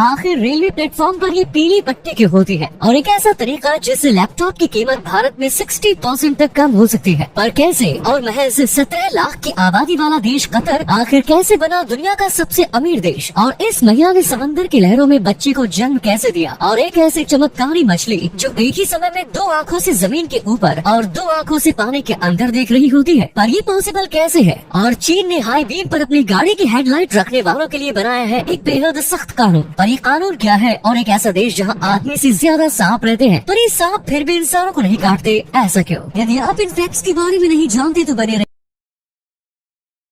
आखिर railway platform पर ये पीली पट्टी क्यों होती है, और एक ऐसा तरीका जिससे लैपटॉप की कीमत भारत में 60% तक कम हो सकती है। पर कैसे? और महज 17 लाख की आबादी वाला देश कतर आखिर कैसे बना दुनिया का सबसे अमीर देश? और इस महिला ने समंदर की लहरों में बच्चे को जन्म कैसे दिया? और एक ऐसी चमत्कारी मछली जो एक ही समय में 2 आँखों से जमीन के ऊपर और 2 आँखों से पानी के अंदर देख रही होती है, पर ये पॉसिबल कैसे है? और चीन ने हाई बीम पर अपनी गाड़ी की हेडलाइट रखने वालों के लिए बनाया है एक बेहद सख्त कानून। पर ये कानून क्या है? और एक ऐसा देश जहाँ आदमी से ज्यादा सांप रहते हैं, पर ये सांप फिर भी इंसानों को नहीं काटते, ऐसा क्यों? यदि आप इन फैक्ट्स के बारे में नहीं जानते तो बने रहे।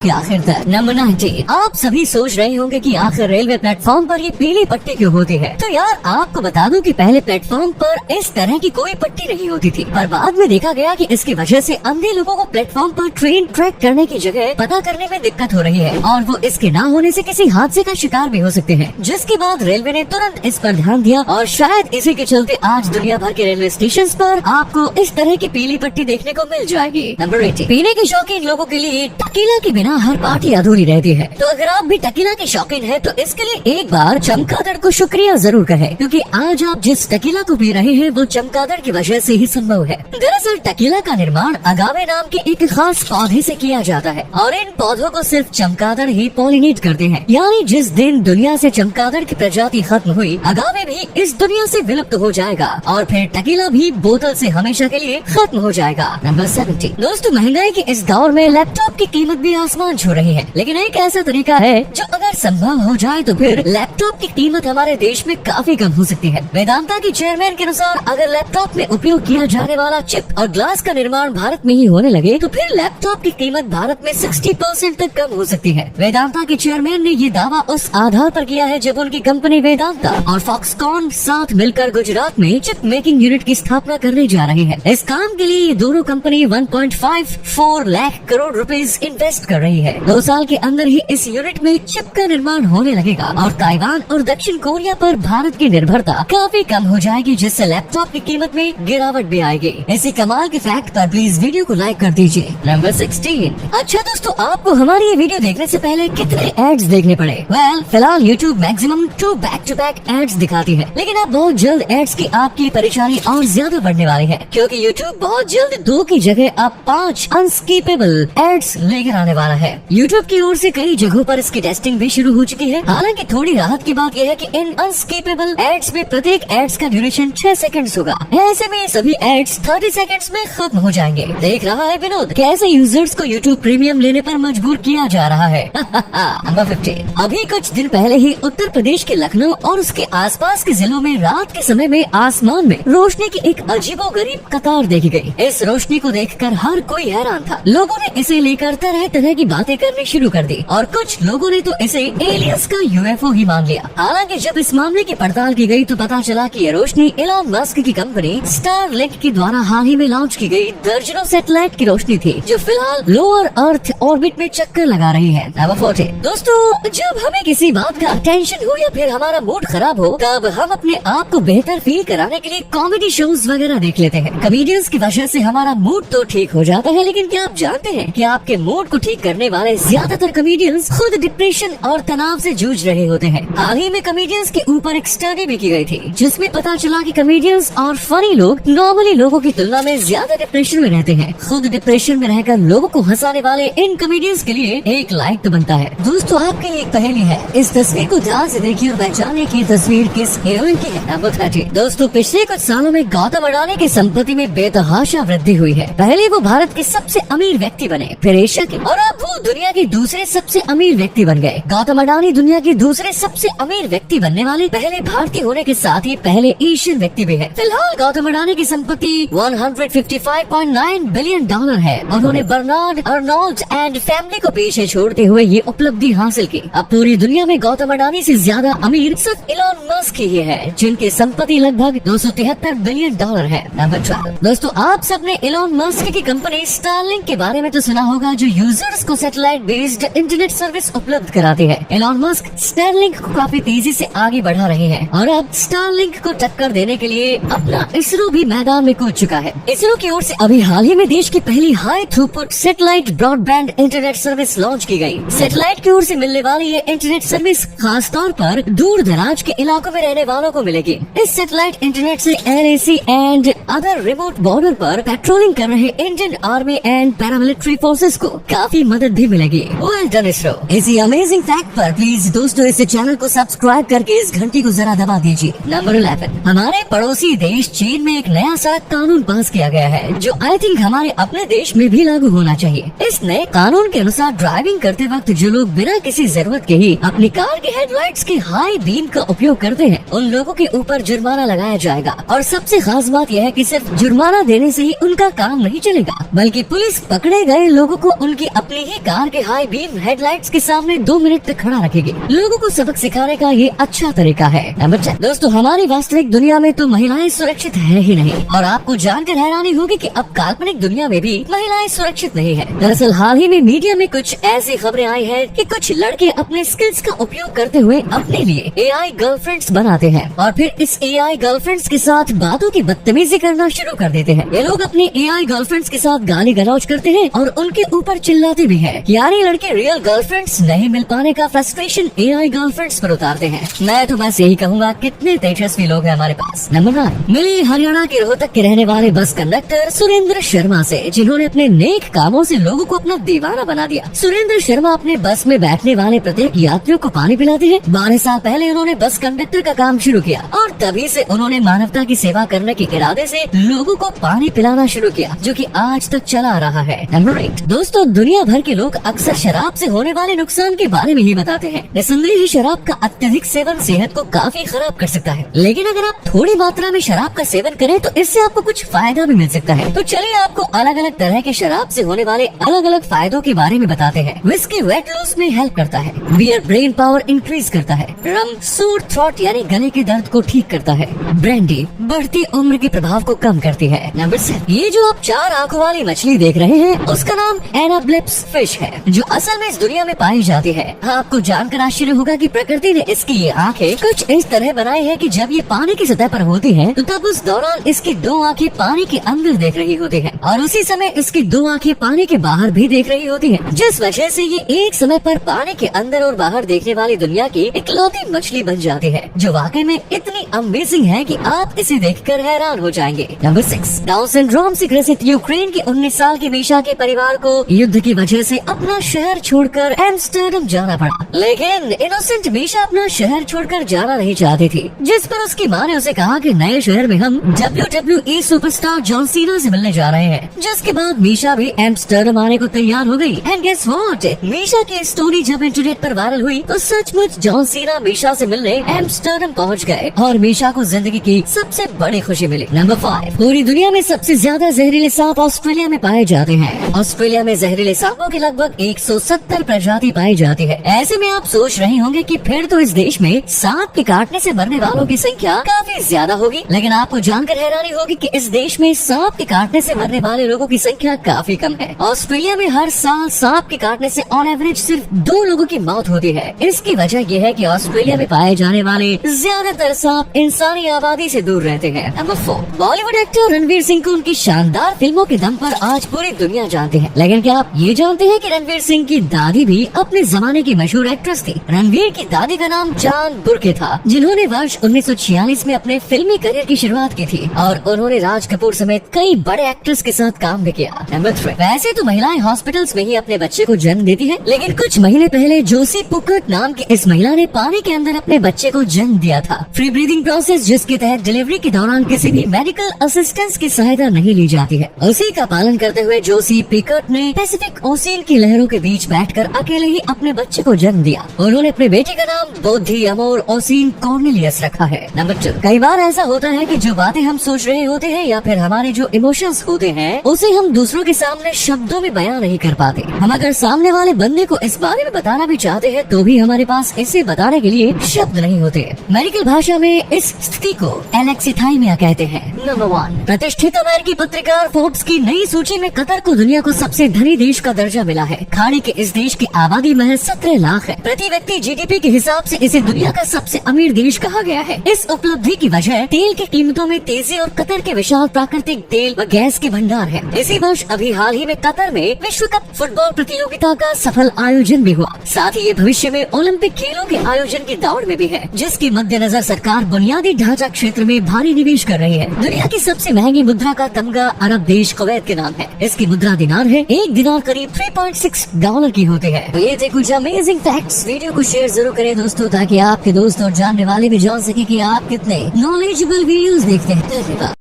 आखिर तक नंबर 90। आप सभी सोच रहे होंगे कि आखिर रेलवे प्लेटफॉर्म पर ये पीली पट्टी क्यों होती है? तो यार आपको बता दूं कि पहले प्लेटफॉर्म पर इस तरह की कोई पट्टी नहीं होती थी, पर बाद में देखा गया कि इसकी वजह से अंधे लोगों को प्लेटफॉर्म पर ट्रेन ट्रैक करने की जगह पता करने में दिक्कत हो रही है, और वो इसके न होने से किसी हादसे का शिकार भी हो सकते हैं। जिसके बाद रेलवे ने तुरंत इस पर ध्यान दिया, और शायद इसी के चलते आज दुनिया भर के रेलवे स्टेशन पर आपको इस तरह की पीली पट्टी देखने को मिल जाएगी। नंबर 80। पीने के शौकीन लोगों के लिए टकीला के बिना हर पार्टी अधूरी रहती है। तो अगर आप भी टकीला के शौकीन हैं, तो इसके लिए एक बार चमगादड़ को शुक्रिया जरूर कहें, क्योंकि आज आप जिस टकीला को पी रहे हैं वो चमगादड़ की वजह से ही संभव है। दरअसल टकीला का निर्माण अगावे नाम के एक खास पौधे से किया जाता है, और इन पौधों को सिर्फ चमगादड़ ही पॉलिनेट करते हैं। यानी जिस दिन दुनिया से चमगादड़ की प्रजाति खत्म हुई, अगावे भी इस दुनिया से विलुप्त हो जाएगा, और फिर टकीला भी बोतल से हमेशा के लिए खत्म हो जाएगा। नंबर 70। दोस्तों महंगाई के इस दौर में लैपटॉप की कीमत भी आसमान छू रही है, लेकिन एक ऐसा तरीका है जो अगर संभव हो जाए तो फिर लैपटॉप की कीमत हमारे देश में काफी कम हो सकती है। वेदांता के चेयरमैन के अनुसार अगर लैपटॉप में उपयोग किया जाने वाला चिप और ग्लास का निर्माण भारत में ही होने लगे, तो फिर लैपटॉप की कीमत भारत में 60% तक कम हो सकती है। वेदांता के चेयरमैन ने ये दावा उस आधार पर किया है जब उनकी कंपनी वेदांता और फॉक्सकॉन साथ मिलकर गुजरात में चिप मेकिंग यूनिट की स्थापना करने जा रहे हैं। इस काम के लिए ये दोनों company 1.54 lakh crore rupees invest कर रही है। 2 साल के अंदर ही इस यूनिट में चिप का निर्माण होने लगेगा, और ताइवान और दक्षिण कोरिया पर भारत की निर्भरता काफी कम हो जाएगी, जिससे लैपटॉप की कीमत में गिरावट भी आएगी। ऐसी कमाल के फैक्ट पर प्लीज वीडियो को लाइक कर दीजिए। नंबर 16। अच्छा दोस्तों, आपको हमारी ये वीडियो देखने से पहले कितने एड्स देखने पड़े? फिलहाल YouTube maximum 2 back to back ads दिखाती है, लेकिन अब बहुत जल्द एड्स की आपकी परेशानी और ज्यादा बढ़ने वाली है, क्योंकि यूट्यूब बहुत जल्द 2 की जगह अब 5 अनस्किपेबल एड्स लेकर आने वाला है। यूट्यूब की ओर से कई जगहों पर इसकी टेस्टिंग भी शुरू हो चुकी है। हालांकि थोड़ी राहत की बात यह है कि इन अनस्किपेबल एड्स में प्रत्येक एड्स का ड्यूरेशन 6 सेकंड्स होगा। ऐसे में सभी एड्स 30 सेकंड्स में खत्म हो जाएंगे। देख रहा है विनोद, कैसे यूजर्स को यूट्यूब प्रीमियम लेने पर मजबूर किया जा रहा है। नंबर 15। अभी कुछ दिन पहले ही उत्तर प्रदेश के लखनऊ और उसके आसपास के जिलों में रात के समय में आसमान में रोशनी की एक अजीबोगरीब कतार देखी गई। इस रोशनी को देखकर हर कोई हैरान था। लोगों ने इसे लेकर तरह तरह की बातें करनी शुरू कर दी, और कुछ लोगों ने तो इसे एलियंस का यूएफओ ही मान लिया। हालांकि जब इस मामले की पड़ताल की गई तो पता चला कि ये रोशनी एलन मस्क की कंपनी स्टारलिंक के द्वारा हाल ही में लॉन्च की गई दर्जनों सैटेलाइट की रोशनी थी, जो फिलहाल लोअर अर्थ ऑर्बिट में चक्कर लगा रही है। नंबर 14। दोस्तों, जब हमें किसी बात का टेंशन हो या फिर हमारा मूड खराब हो, तब हम अपने आप को बेहतर फील कराने के लिए कॉमेडी शोज वगैरह देख लेते हैं। कॉमेडियंस की वजह से हमारा मूड तो ठीक हो जाता है, लेकिन क्या आप जानते हैं कि आपके मूड को ठीक करने वाले ज्यादातर कॉमेडियंस खुद डिप्रेशन और तनाव से जूझ रहे होते हैं। हाल ही में कॉमेडियंस के ऊपर एक स्टडी भी की गई थी, जिसमें पता चला कि कॉमेडियंस और फनी लोग नॉर्मली लोगों की तुलना में ज्यादा डिप्रेशन में रहते हैं। खुद डिप्रेशन में रहकर लोगों को हंसाने वाले इन कॉमेडियंस के लिए एक लाइक तो बनता है। दोस्तों, आपके लिए एक पहेली है, इस तस्वीर को ध्यान से देखिए और पहचाने की तस्वीर किस हीरोइन की है। नंबर 30। दोस्तों, पिछले कुछ सालों में गौतम अडानी की संपत्ति में बेतहाशा वृद्धि हुई है। पहले वो भारत के सबसे अमीर व्यक्ति बने, फिर एशिया के, और अब वो दुनिया के दूसरे सबसे अमीर व्यक्ति बन गए। गौतम अडानी दुनिया के दूसरे सबसे अमीर व्यक्ति बनने वाले पहले भारतीय होने के साथ ही पहले एशियन व्यक्ति भी है। फिलहाल गौतम अडानी की संपत्ति $155.9 बिलियन है। उन्होंने बर्नार्ड अर्नोल्ड एंड फैमिली को पीछे छोड़ते हुए ये उपलब्धि हासिल की। अब पूरी दुनिया में गौतम अडानी से ज्यादा अमीर सिर्फ एलन मस्क ही है, जिनकी संपत्ति लगभग $273 बिलियन है। नंबर 12। दोस्तों, आप सबने एलन मस्क की कंपनी स्टारलिंक के बारे में तो सुना होगा, जो यूजर्स को सैटेलाइट बेस्ड इंटरनेट सर्विस उपलब्ध कराते हैं। एलॉन मस्क स्टारलिंक को काफी तेजी से आगे बढ़ा रहे हैं और अब स्टारलिंक को टक्कर देने के लिए अपना इसरो भी मैदान में कूद चुका है। इसरो की ओर से अभी हाल ही में देश की पहली high throughput satellite broadband internet service launch की गई। सैटेलाइट की ओर से मिलने वाली ये इंटरनेट सर्विस खास तौर पर दूर दराज के इलाकों में रहने वालों को मिलेगी। इस सैटेलाइट इंटरनेट से LAC and other remote border पर पेट्रोलिंग कर रहे Indian army and paramilitary forces को काफी मदद भी मिलेगी। Well done ISRO. इसी अमेजिंग फैक्ट पर प्लीज दोस्तों इस चैनल को सब्सक्राइब करके इस घंटी को जरा दबा दीजिए। नंबर 11, हमारे पड़ोसी देश चीन में एक नया सख्त कानून पास किया गया है जो आई थिंक हमारे अपने देश में भी लागू होना चाहिए। इस नए कानून के अनुसार ड्राइविंग करते वक्त जो लोग बिना किसी जरूरत के ही अपनी कार के हेडलाइट्स के हाई बीम का उपयोग करते हैं उन लोगों के ऊपर जुर्माना लगाया जाएगा। और सबसे खास बात यह है कि सिर्फ जुर्माना देने से ही उनका काम नहीं चलेगा बल्कि पुलिस पकड़े गए लोगों को उनकी अपनी ही कार के हाई बीम हेडलाइट्स के सामने 2 मिनट तक खड़ा रखेगी। लोगों को सबक सिखाने का ये अच्छा तरीका है। नंबर 10, दोस्तों हमारी वास्तविक दुनिया में तो महिलाएं सुरक्षित है ही नहीं और आपको जानकर हैरानी होगी कि अब काल्पनिक दुनिया में भी महिलाएं सुरक्षित नहीं है। दरअसल हाल ही में मीडिया में कुछ ऐसी खबरें आई है कि कुछ लड़के अपने स्किल्स का उपयोग करते हुए अपने लिए AI गर्लफ्रेंड्स बनाते हैं और फिर इस AI गर्लफ्रेंड्स के साथ बातों की बदतमीजी करना शुरू कर देते हैं। ये लोग अपनी AI गर्लफ्रेंड्स के साथ गाली गलौज करते हैं और उनके ऊपर चिल्लाते भी हैं। यार ये लड़के रियल गर्लफ्रेंड्स नहीं मिल पाने का फ्रस्ट्रेशन AI गर्लफ्रेंड्स पर उतारते हैं। मैं तो बस यही कहूँगा कितने तेजस्वी लोग हैं हमारे पास। नंबर 9, मिली हरियाणा के रोहतक के रहने वाले बस कंडक्टर सुरेंद्र शर्मा से जिन्होंने अपने नेक कामों से लोगों को अपना दीवाना बना दिया। सुरेंद्र शर्मा अपने बस में बैठने वाले प्रत्येक यात्रियों को पानी पिलाते हैं। 12 साल पहले उन्होंने बस कंडक्टर का काम शुरू किया और तभी से उन्होंने मानवता की सेवा करने के इरादे से लोगों को पानी पिलाना शुरू किया जो कि आज तक चला आ रहा है। नंबर 8, दोस्तों दुनिया भर के लोग अक्सर शराब से होने वाले नुकसान के बारे में ही बताते हैं। निस्संदेह शराब का अत्यधिक सेवन सेहत को काफी खराब कर सकता है, लेकिन अगर आप थोड़ी मात्रा में शराब का सेवन करें तो इससे आपको कुछ फायदा भी मिल सकता है। तो चलिए आपको अलग अलग तरह के शराब से होने वाले अलग अलग फायदों के बारे में बताते हैं। विस्की वेट लॉस में हेल्प करता है, बियर ब्रेन पावर इंक्रीज करता है, रम सूर थ्रोट यानी गले के दर्द को ठीक करता है, ब्रांडी बढ़ती उम्र के प्रभाव को कम करती है। नंबर 7, ये जो आप 4 आंखों वाली मछली देख रहे हैं उसका नाम एनाब्लिप्स फिश है जो असल में इस दुनिया में पाई जाती है। आपको जानकर आश्चर्य होगा कि प्रकृति ने इसकी ये आंखें कुछ इस तरह बनाई है कि जब ये पानी की सतह पर होती हैं, तो तब उस दौरान इसकी 2 आंखें पानी के अंदर देख रही होती हैं और उसी समय इसकी 2 आंखें पानी के बाहर भी देख रही होती हैं, जिस वजह से ये एक समय पर पानी के अंदर और बाहर देखने वाली दुनिया की इकलौती मछली बन जाती है जो वाकई में इतनी अमेजिंग है कि आप इसे देखकर हैरान हो जाएंगे। नंबर 6, डाउन सिंड्रोम से ग्रसित यूक्रेन की 19 साल की मीशा के परिवार को युद्ध की वजह से अपना शहर छोड़कर एम्स्टर्डम जाना पड़ा, लेकिन इनोसेंट मीशा अपना शहर छोड़कर जाना नहीं चाहती थी, जिस पर उसकी माँ ने उसे कहा कि नए शहर में हम WWE सुपरस्टार जॉन सीना से मिलने जा रहे हैं। जिसके बाद मीशा भी एम्स्टर्डम आने को तैयार हो गई। एंड गेस व्हाट, मीशा की स्टोरी जब इंटरनेट पर वायरल हुई तो सचमुच जॉन सीना मीशा से मिलने एम्स्टर्डम पहुँच गए और मीशा को जिंदगी की सबसे बड़ी खुशी मिली। नंबर 5, पूरी दुनिया में सबसे ज्यादा जहरीले सांप ऑस्ट्रेलिया में पाए जाते हैं। ऑस्ट्रेलिया में जहरीले सांपों की लगभग 170 प्रजाति पाई जाती है। ऐसे में आप सोच रहे होंगे कि फिर तो इस देश में सांप के काटने से मरने वालों की संख्या काफी ज्यादा होगी, लेकिन आपको जानकर हैरानी होगी कि इस देश में सांप के काटने से मरने वाले लोगों की संख्या काफी कम है। ऑस्ट्रेलिया में हर साल सांप के काटने से ऑन एवरेज सिर्फ 2 लोगों की मौत होती है। इसकी वजह यह है कि ऑस्ट्रेलिया में पाए जाने वाले ज्यादातर सांप इंसानी आबादी से दूर रहते हैं। नंबर 4, बॉलीवुड एक्टर रणवीर सिंह को उनकी शानदार फिल्मों के दम पर आज पूरी दुनिया जानती है, लेकिन क्या आप ये जानते हैं कि रणवीर सिंह की दादी भी अपने जमाने की मशहूर एक्ट्रेस थी। रणवीर की दादी का नाम जान बुर्के था, जिन्होंने वर्ष 1946 में अपने फिल्मी करियर की शुरुआत की थी और उन्होंने राज कपूर समेत कई बड़े एक्टर्स के साथ काम भी किया। नंबर 3, वैसे तो महिलाएं हॉस्पिटल्स में ही अपने बच्चे को जन्म देती है, लेकिन कुछ महीने पहले जोशी पुकट नाम की इस महिला ने पानी के अंदर अपने बच्चे को जन्म दिया था। फ्री ब्रीदिंग प्रोसेस, जिसके तहत डिलीवरी के दौरान किसी भी मेडिकल असिस्टेंस की सहायता नहीं ली जाती है, उसी का पालन करते हुए जोशी पिकट ने पैसिफिक ओशियन की लहरों के बीच बैठकर अकेले ही अपने बच्चे को जन्म दिया। उन्होंने अपने बेटे का नाम बोधी अमोर ओशिन कॉर्नेलियस रखा है। नंबर 2, कई बार ऐसा होता है कि जो बातें हम सोच रहे होते हैं या फिर हमारे जो इमोशंस होते हैं उसे हम दूसरों के सामने शब्दों में बयां नहीं कर पाते। हम अगर सामने वाले बंदे को इस बारे में बताना भी चाहते हैं तो भी हमारे पास इसे बताने के लिए शब्द नहीं होते। मेडिकल भाषा में इस स्थिति को एलेक्सीथाइमिया कहते हैं। नंबर 1, प्रतिष्ठित अमेरिकी पत्रकार फोर्ब्स की नई सूची में कतर को दुनिया को सबसे धनी देश का दर्जा मिला है। खाड़ी के इस देश की आबादी महज 17 लाख है। प्रति व्यक्ति जीडीपी के हिसाब से इसे दुनिया का सबसे अमीर देश कहा गया है। इस उपलब्धि की वजह तेल की कीमतों में तेजी और कतर के विशाल प्राकृतिक तेल व गैस के भंडार है। इसी वर्ष अभी हाल ही में कतर में विश्व कप फुटबॉल प्रतियोगिता का सफल आयोजन भी हुआ। साथ ही ये भविष्य में ओलंपिक खेलों के आयोजन की दौड़ में भी है, जिसके मद्देनजर सरकार बुनियादी ढांचा क्षेत्र में भारी निवेश कर रही है। दुनिया की सबसे महंगी मुद्रा का तमगा अरब देश कुवैत के नाम है। इसकी मुद्रा दिनार है। एक दिनार करीब $3.6 की होती है। तो ये थे कुछ अमेजिंग फैक्ट्स। वीडियो को शेयर जरूर करें दोस्तों, ताकि आपके दोस्त और जानने वाले भी जान सके कि आप कितने नॉलेजेबल वीडियोस देखते हैं। धन्यवाद।